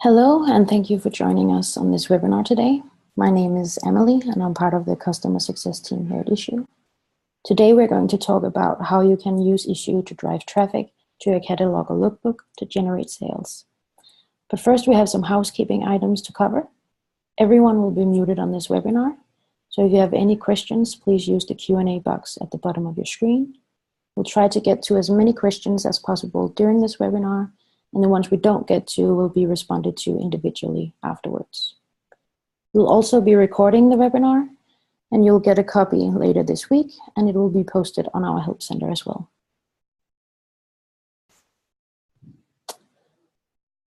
Hello, and thank you for joining us on this webinar today. My name is Emily, and I'm part of the customer success team here at Issuu. Today, we're going to talk about how you can use Issuu to drive traffic to your catalog or lookbook to generate sales. But first, we have some housekeeping items to cover. Everyone will be muted on this webinar, so if you have any questions, please use the Q&A box at the bottom of your screen. We'll try to get to as many questions as possible during this webinar, and the ones we don't get to will be responded to individually afterwards. We'll also be recording the webinar, and you'll get a copy later this week, and it will be posted on our help center as well.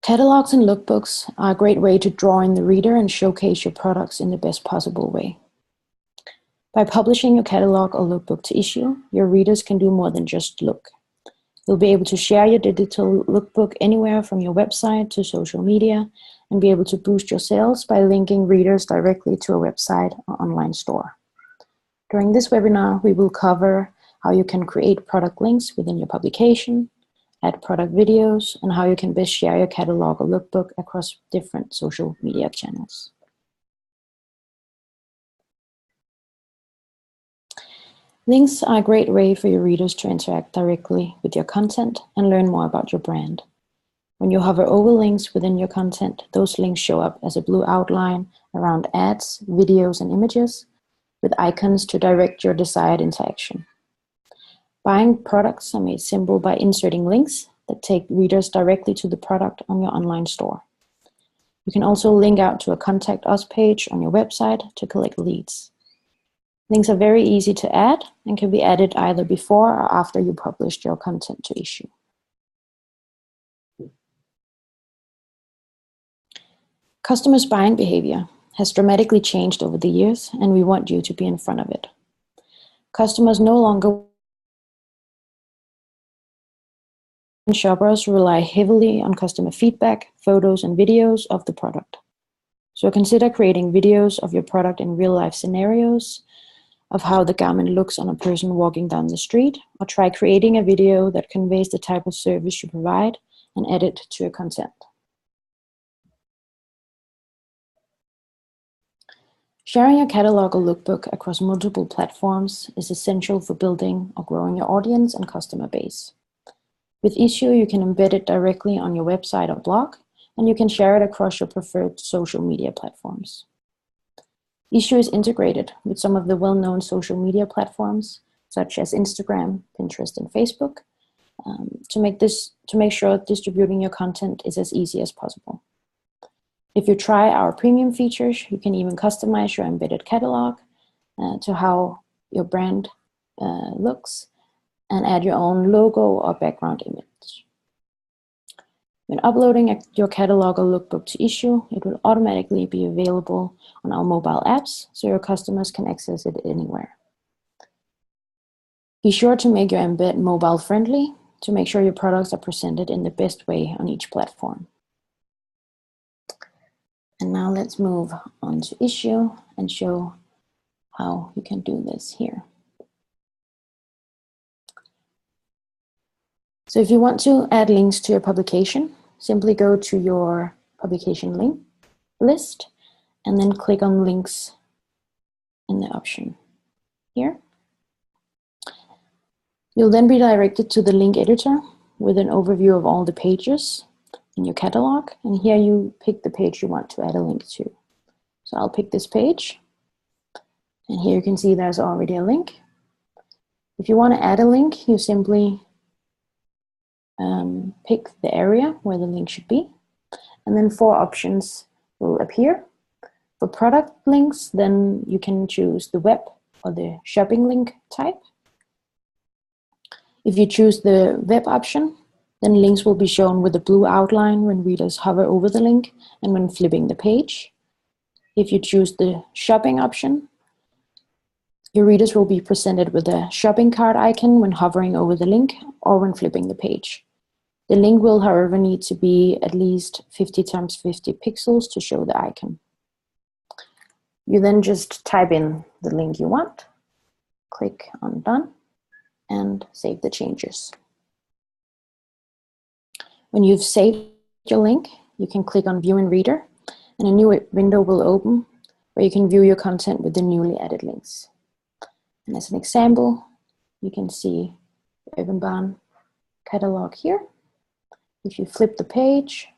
Catalogs and lookbooks are a great way to draw in the reader and showcase your products in the best possible way. By publishing your catalog or lookbook to Issuu, your readers can do more than just look. You'll be able to share your digital lookbook anywhere from your website to social media and be able to boost your sales by linking readers directly to a website or online store. During this webinar, we will cover how you can create product links within your publication, add product videos, and how you can best share your catalog or lookbook across different social media channels. Links are a great way for your readers to interact directly with your content and learn more about your brand. When you hover over links within your content, those links show up as a blue outline around ads, videos, and images with icons to direct your desired interaction. Buying products are made simple by inserting links that take readers directly to the product on your online store. You can also link out to a Contact Us page on your website to collect leads. Links are very easy to add and can be added either before or after you published your content to Issuu. Customers' buying behavior has dramatically changed over the years, and we want you to be in front of it. Customers no longer shoppers rely heavily on customer feedback, photos, and videos of the product. So consider creating videos of your product in real-life scenarios, of how the garment looks on a person walking down the street, or try creating a video that conveys the type of service you provide and add it to your content. Sharing your catalog or lookbook across multiple platforms is essential for building or growing your audience and customer base. With Issuu, you can embed it directly on your website or blog, and you can share it across your preferred social media platforms. Issuu is integrated with some of the well-known social media platforms, such as Instagram, Pinterest, and Facebook, to make sure distributing your content is as easy as possible. If you try our premium features, you can even customize your embedded catalog to how your brand looks and add your own logo or background image. When uploading your catalog or lookbook to Issuu, it will automatically be available on our mobile apps, so your customers can access it anywhere. Be sure to make your embed mobile friendly to make sure your products are presented in the best way on each platform. And now let's move on to Issuu and show how you can do this here. So if you want to add links to your publication, simply go to your publication link list and then click on links in the option here. You'll then be directed to the link editor with an overview of all the pages in your catalog. And here you pick the page you want to add a link to. So I'll pick this page. And here you can see there's already a link. If you want to add a link, you simply pick the area where the link should be, and then 4 options will appear. For product links, then you can choose the web or the shopping link type. If you choose the web option, then links will be shown with a blue outline when readers hover over the link and when flipping the page. If you choose the shopping option, your readers will be presented with a shopping cart icon when hovering over the link or when flipping the page. The link will, however, need to be at least 50 × 50 pixels to show the icon. You then just type in the link you want, click on Done, and save the changes. When you've saved your link, you can click on View in Reader, and a new window will open where you can view your content with the newly added links. And as an example, you can see Urban Barn catalog here. If you flip the page,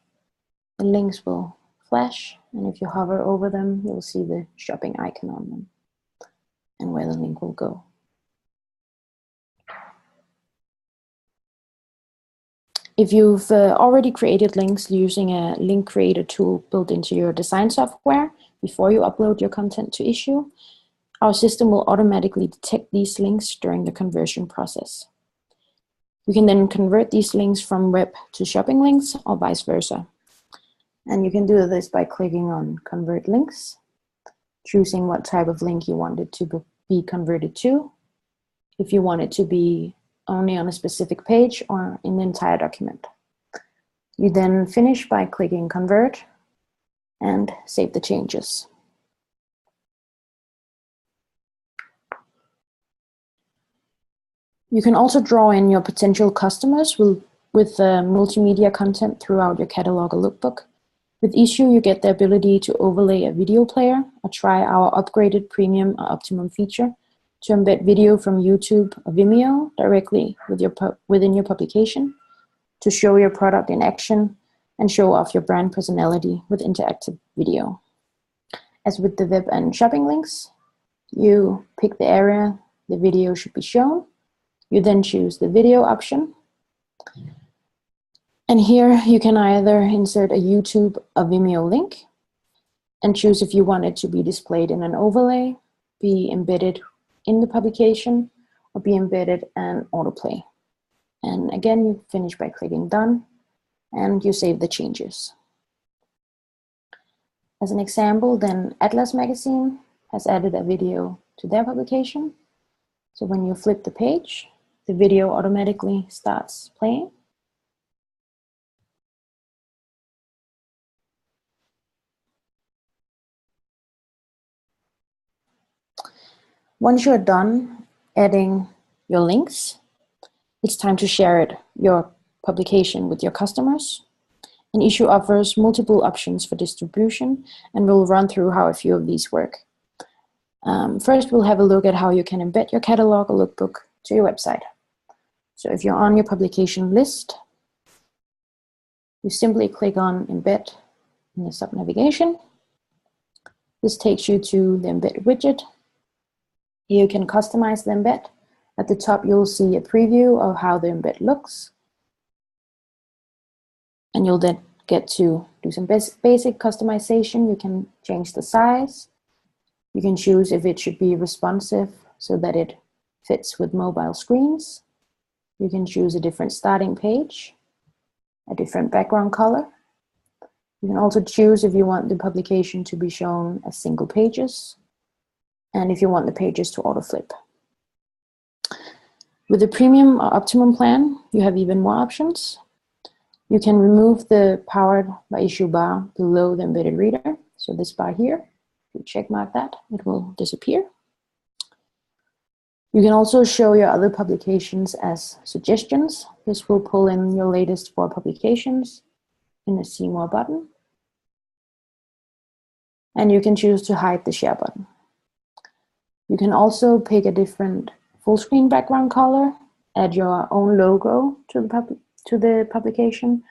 the links will flash, and if you hover over them, you'll see the shopping icon on them and where the link will go. If you've already created links using a link creator tool built into your design software before you upload your content to Issuu, our system will automatically detect these links during the conversion process. You can then convert these links from web to shopping links or vice versa. And you can do this by clicking on Convert Links, choosing what type of link you want it to be converted to, if you want it to be only on a specific page or in the entire document. You then finish by clicking Convert and save the changes. You can also draw in your potential customers with multimedia content throughout your catalog or lookbook. With Issuu, you get the ability to overlay a video player or try our upgraded premium or optimum feature to embed video from YouTube or Vimeo directly within your publication, to show your product in action and show off your brand personality with interactive video. As with the web and shopping links, you pick the area the video should be shown. You then choose the video option. And here you can either insert a YouTube or Vimeo link and choose if you want it to be displayed in an overlay, be embedded in the publication, or be embedded and autoplay. And again, you finish by clicking Done, and you save the changes. As an example, then Atlas Magazine has added a video to their publication. So when you flip the page, the video automatically starts playing. Once you're done adding your links, it's time to share your publication with your customers. And Issuu offers multiple options for distribution, and we'll run through how a few of these work. First, we'll have a look at how you can embed your catalog or lookbook to your website. So if you're on your publication list, you simply click on Embed in the sub-navigation. This takes you to the Embed widget. Here you can customize the embed. At the top, you'll see a preview of how the embed looks. And you'll then get to do some basic customization. You can change the size. You can choose if it should be responsive so that it fits with mobile screens. You can choose a different starting page, a different background color. You can also choose if you want the publication to be shown as single pages, and if you want the pages to auto-flip. With the premium or optimum plan, you have even more options. You can remove the Powered by Issuu bar below the embedded reader. So this bar here, if you check mark that, it will disappear. You can also show your other publications as suggestions. This will pull in your latest 4 publications in the See More button. And you can choose to hide the share button. You can also pick a different full screen background color, add your own logo to the publication,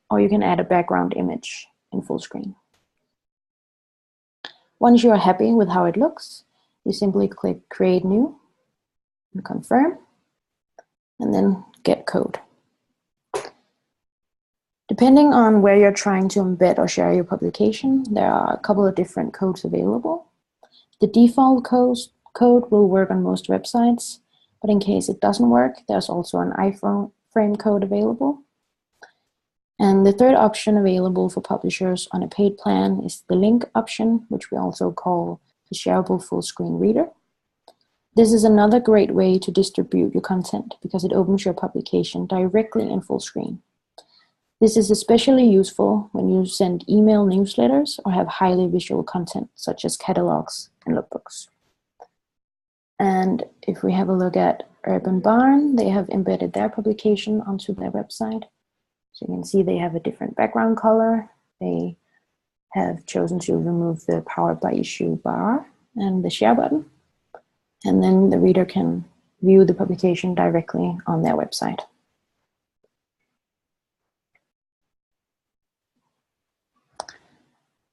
or you can add a background image in full screen. Once you are happy with how it looks, you simply click Create New and Confirm, and then Get Code. Depending on where you're trying to embed or share your publication, there are a couple of different codes available. The default code will work on most websites, but in case it doesn't work, there's also an iframe code available. And the third option available for publishers on a paid plan is the link option, which we also call the shareable full screen reader. This is another great way to distribute your content because it opens your publication directly in full screen. This is especially useful when you send email newsletters or have highly visual content such as catalogs and lookbooks. And if we have a look at Urban Barn, they have embedded their publication onto their website. So you can see they have a different background color. They have chosen to remove the Powered by Issuu bar and the share button. And then the reader can view the publication directly on their website.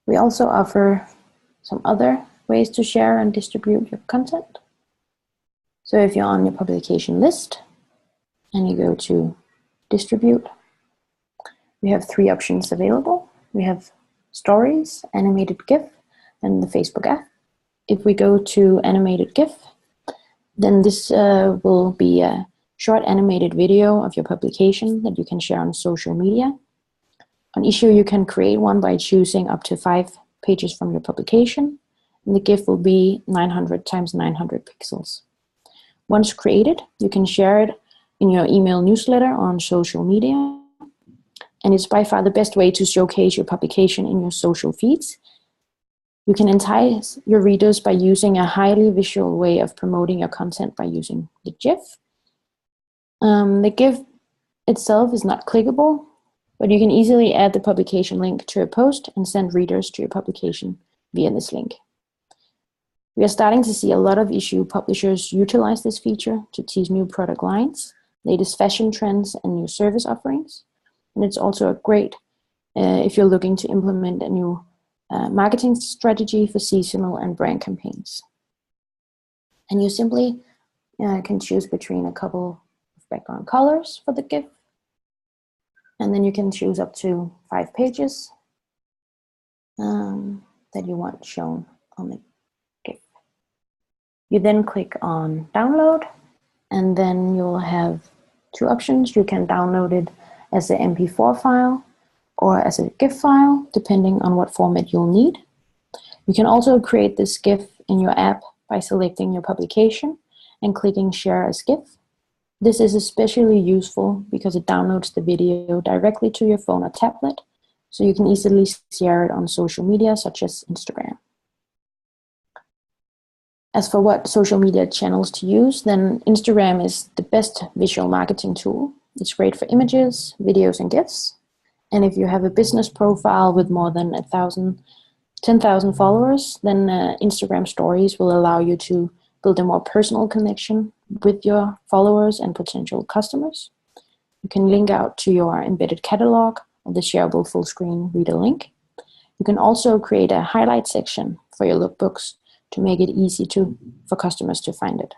We also offer some other ways to share and distribute your content. So if you're on your publication list and you go to distribute, we have 3 options available. We have stories, animated GIF, and the Facebook app. If we go to animated GIF, then this will be a short animated video of your publication that you can share on social media. On Issuu, you can create one by choosing up to 5 pages from your publication, and the GIF will be 900 times 900 pixels. Once created, you can share it in your email newsletter on social media, and it's by far the best way to showcase your publication in your social feeds. You can entice your readers by using a highly visual way of promoting your content by using the GIF. The GIF itself is not clickable, but you can easily add the publication link to a post and send readers to your publication via this link. We are starting to see a lot of Issuu publishers utilize this feature to tease new product lines, latest fashion trends, and new service offerings. And it's also a great if you're looking to implement a new marketing strategy for seasonal and brand campaigns. And you simply can choose between a couple of background colors for the GIF. And then you can choose up to 5 pages that you want shown on the GIF. You then click on download, and then you'll have 2 options. You can download it as an MP4 file or as a GIF file, depending on what format you'll need. You can also create this GIF in your app by selecting your publication and clicking Share as GIF. This is especially useful because it downloads the video directly to your phone or tablet, so you can easily share it on social media such as Instagram. As for what social media channels to use, then Instagram is the best visual marketing tool. It's great for images, videos, and GIFs. And if you have a business profile with more than 10,000 followers, then Instagram stories will allow you to build a more personal connection with your followers and potential customers. You can link out to your embedded catalog or the shareable full screen reader link. You can also create a highlight section for your lookbooks to make it easy for customers to find it.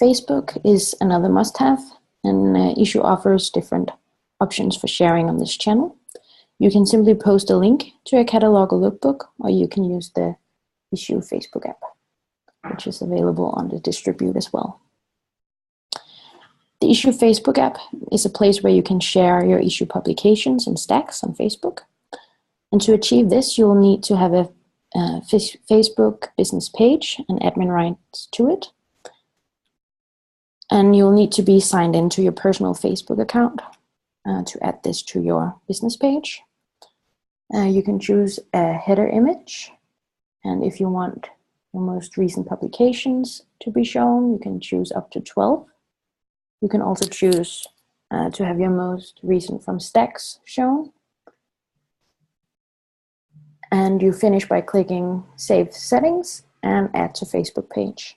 Facebook is another must-have, and Issuu offers different options for sharing on this channel. You can simply post a link to a catalog or lookbook, or you can use the Issuu Facebook app, which is available on the distribute as well. The Issuu Facebook app is a place where you can share your Issuu publications and stacks on Facebook. And to achieve this, you'll need to have a Facebook business page and admin rights to it. And you'll need to be signed into your personal Facebook account to add this to your business page. You can choose a header image. And if you want your most recent publications to be shown, you can choose up to 12. You can also choose to have your most recent from stacks shown. And you finish by clicking Save Settings and Add to Facebook page.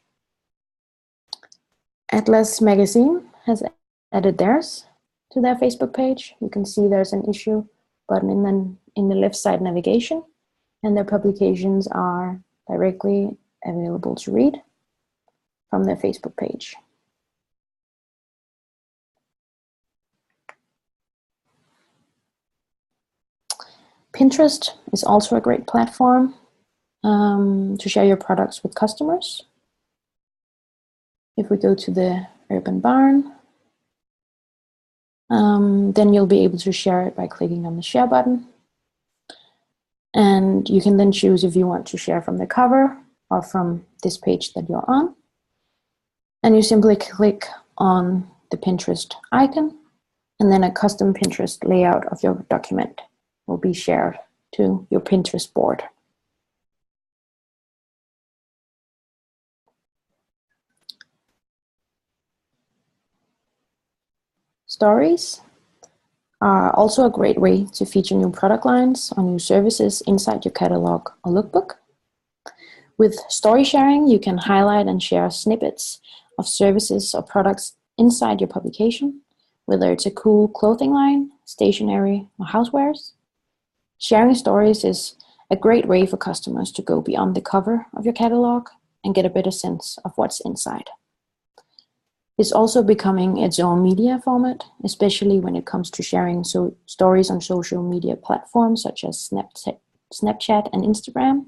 Atlas Magazine has added theirs to their Facebook page. You can see there's an Issuu button in the left side navigation, and their publications are directly available to read from their Facebook page. Pinterest is also a great platform to share your products with customers. If we go to the Urban Barn, then you'll be able to share it by clicking on the share button. And you can then choose if you want to share from the cover or from this page that you're on. And you simply click on the Pinterest icon, and then a custom Pinterest layout of your document will be shared to your Pinterest board. Stories are also a great way to feature new product lines or new services inside your catalog or lookbook. With story sharing, you can highlight and share snippets of services or products inside your publication, whether it's a cool clothing line, stationery, or housewares. Sharing stories is a great way for customers to go beyond the cover of your catalog and get a better sense of what's inside. It's also becoming its own media format, especially when it comes to sharing stories on social media platforms such as Snapchat and Instagram.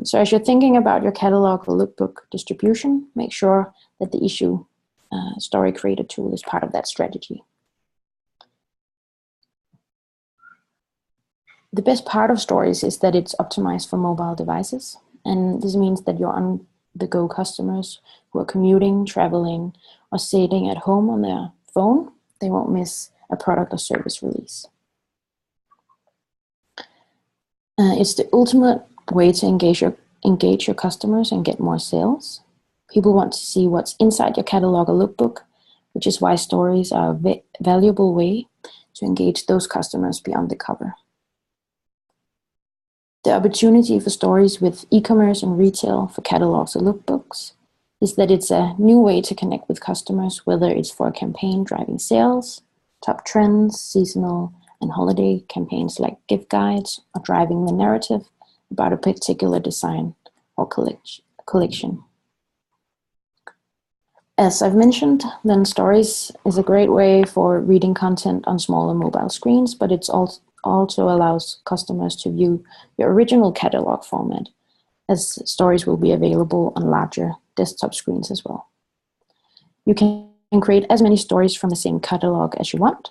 So as you're thinking about your catalog or lookbook distribution, make sure that the Issuu story creator tool is part of that strategy. The best part of stories is that it's optimized for mobile devices. And this means that your on-the-go customers who are commuting, traveling, or sitting at home on their phone, they won't miss a product or service release. It's the ultimate way to engage your customers and get more sales. People want to see what's inside your catalog or lookbook, which is why stories are a valuable way to engage those customers beyond the cover. The opportunity for stories with e-commerce and retail for catalogs or lookbooks is that it's a new way to connect with customers, whether it's for a campaign driving sales, top trends, seasonal and holiday campaigns like gift guides, or driving the narrative about a particular design or collection. As I've mentioned, then stories is a great way for reading content on smaller mobile screens, but it's also allows customers to view your original catalog format, as stories will be available on larger desktop screens as well. You can create as many stories from the same catalog as you want.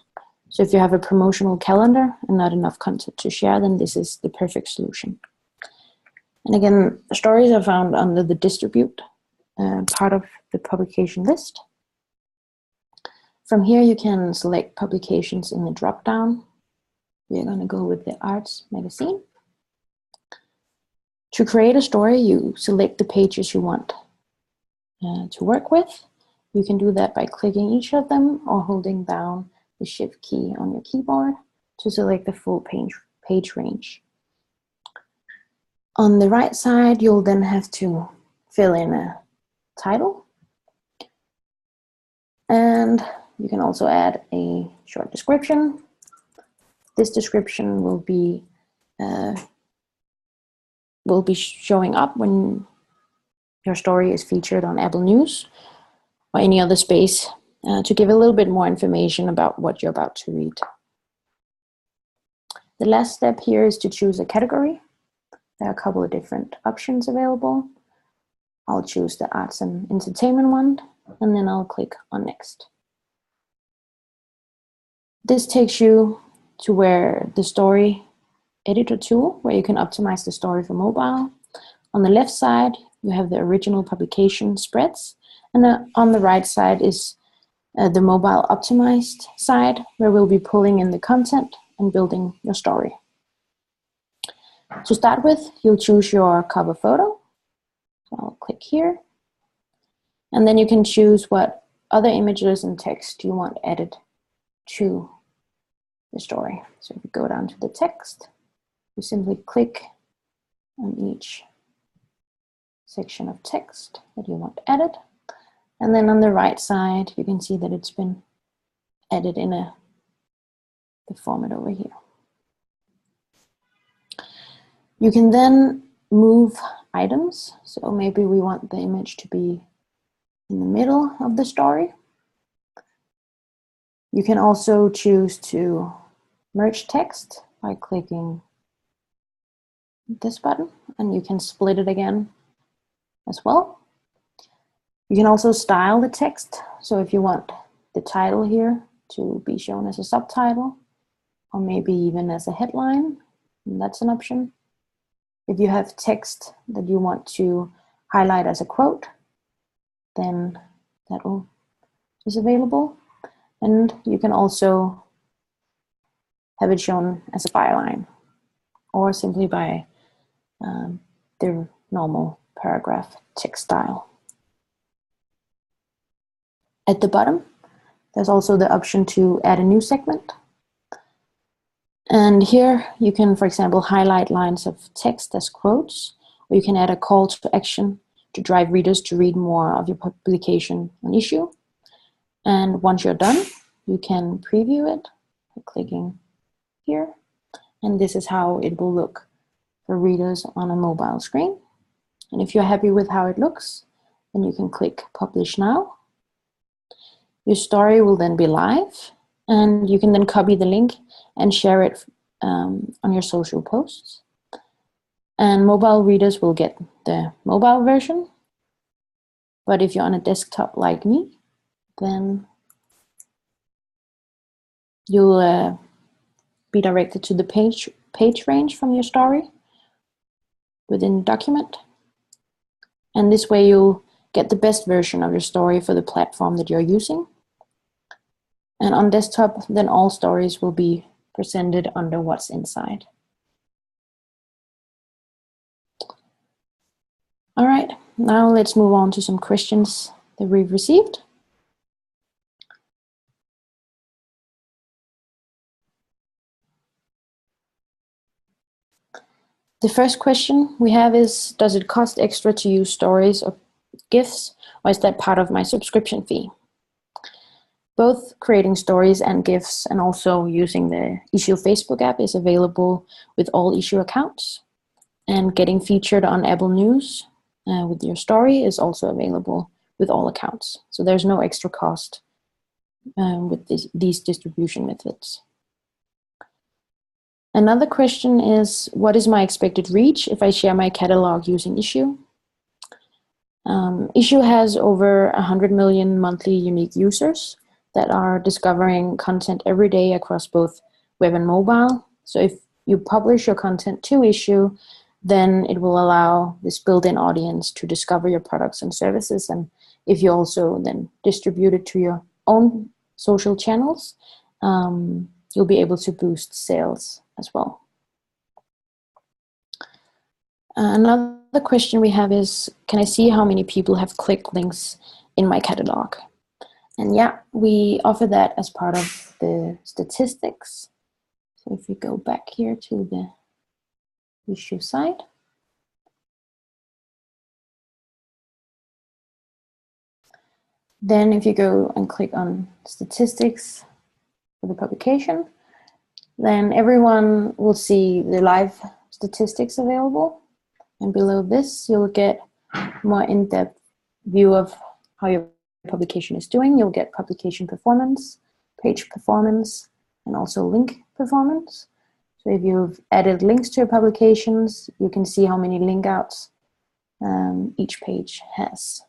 So if you have a promotional calendar and not enough content to share, then this is the perfect solution. And again, stories are found under the distribute part of the publication list. From here, you can select publications in the drop-down. We're going to go with the Arts magazine. To create a story, you select the pages you want to work with. You can do that by clicking each of them or holding down the Shift key on your keyboard to select the full page range. On the right side, you'll then have to fill in a title. And you can also add a short description. This description will be showing up when your story is featured on Apple News or any other space to give a little bit more information about what you're about to read. The last step here is to choose a category. There are a couple of different options available. I'll choose the Arts and Entertainment one, and then I'll click on Next. This takes you to where the story editor tool, where you can optimize the story for mobile. On the left side, you have the original publication spreads, and on the right side is the mobile optimized side, where we'll be pulling in the content and building your story. To start with, you'll choose your cover photo. So I'll click here. And then you can choose what other images and text you want added to the story. So if you go down to the text, you simply click on each section of text that you want added. And then on the right side, you can see that it's been added in the format over here. You can then move items. So maybe we want the image to be in the middle of the story. You can also choose to merge text by clicking this button, and you can split it again as well. You can also style the text. So if you want the title here to be shown as a subtitle, or maybe even as a headline, that's an option. If you have text that you want to highlight as a quote, then that is available. And you can also have it shown as a byline, or simply by the normal paragraph text style. At the bottom, There's also the option to add a new segment. And here you can, for example, highlight lines of text as quotes, or you can add a call to action to drive readers to read more of your publication on Issuu. And once you're done, you can preview it by clicking here. And this is how it will look for readers on a mobile screen. And if you're happy with how it looks, then you can click Publish Now. Your story will then be live, and you can then copy the link and share it on your social posts. And mobile readers will get the mobile version. But if you're on a desktop like me, then you'll be directed to the page range from your story within Document. And this way you'll get the best version of your story for the platform that you're using. And on desktop, then all stories will be presented under What's Inside. All right, now let's move on to some questions that we've received. The first question we have is, does it cost extra to use stories or GIFs, or is that part of my subscription fee? Both creating stories and GIFs and also using the Issuu Facebook app is available with all Issuu accounts. And getting featured on Apple News with your story is also available with all accounts. So there's no extra cost with these distribution methods. Another question is, what is my expected reach if I share my catalog using Issuu? Issuu has over 100 million monthly unique users that are discovering content every day across both web and mobile. So if you publish your content to Issuu, then it will allow this built-in audience to discover your products and services. And if you also then distribute it to your own social channels, you'll be able to boost sales as well. Another question we have is, can I see how many people have clicked links in my catalog? And yeah, we offer that as part of the statistics. So if we go back here to the Issuu site, then if you go and click on statistics for the publication, then everyone will see the live statistics available. And below this, you'll get more in-depth view of how your publication is doing. You'll get publication performance, page performance, and also link performance. So if you've added links to your publications, you can see how many link outs each page has.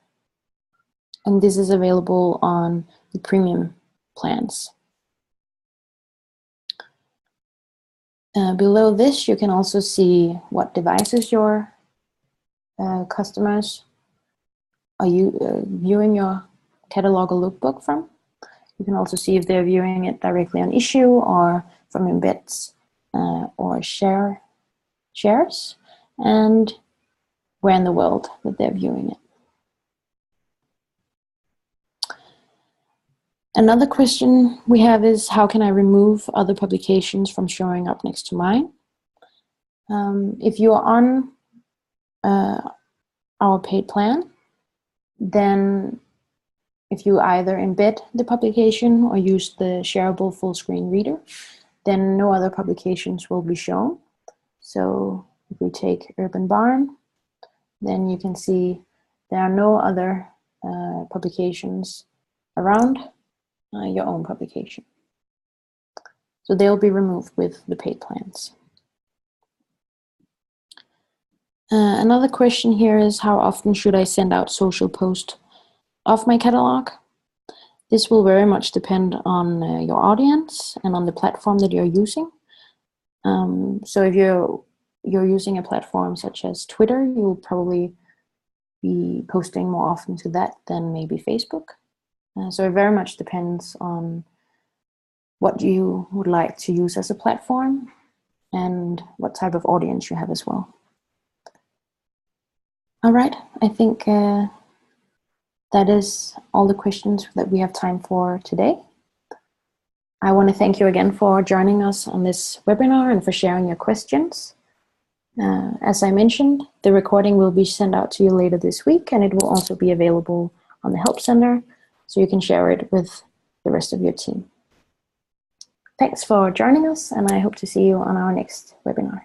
And this is available on the premium plans. Below this, you can also see what devices your customers are viewing your catalog or lookbook from. You can also see if they're viewing it directly on Issuu or from embeds or shares, and where in the world that they're viewing it. Another question we have is, how can I remove other publications from showing up next to mine? If you are on our paid plan, then if you either embed the publication or use the shareable full screen reader, then no other publications will be shown. So if we take Urban Barn, then you can see there are no other publications around your own publication. So they'll be removed with the paid plans. Another question here is, how often should I send out social posts of my catalog? This will very much depend on your audience and on the platform that you're using. So if you're using a platform such as Twitter, you'll probably be posting more often to that than maybe Facebook. So it very much depends on what you would like to use as a platform and what type of audience you have as well. All right, I think that is all the questions that we have time for today. I want to thank you again for joining us on this webinar and for sharing your questions. As I mentioned, the recording will be sent out to you later this week, and it will also be available on the Help Center, so you can share it with the rest of your team. Thanks for joining us, and I hope to see you on our next webinar.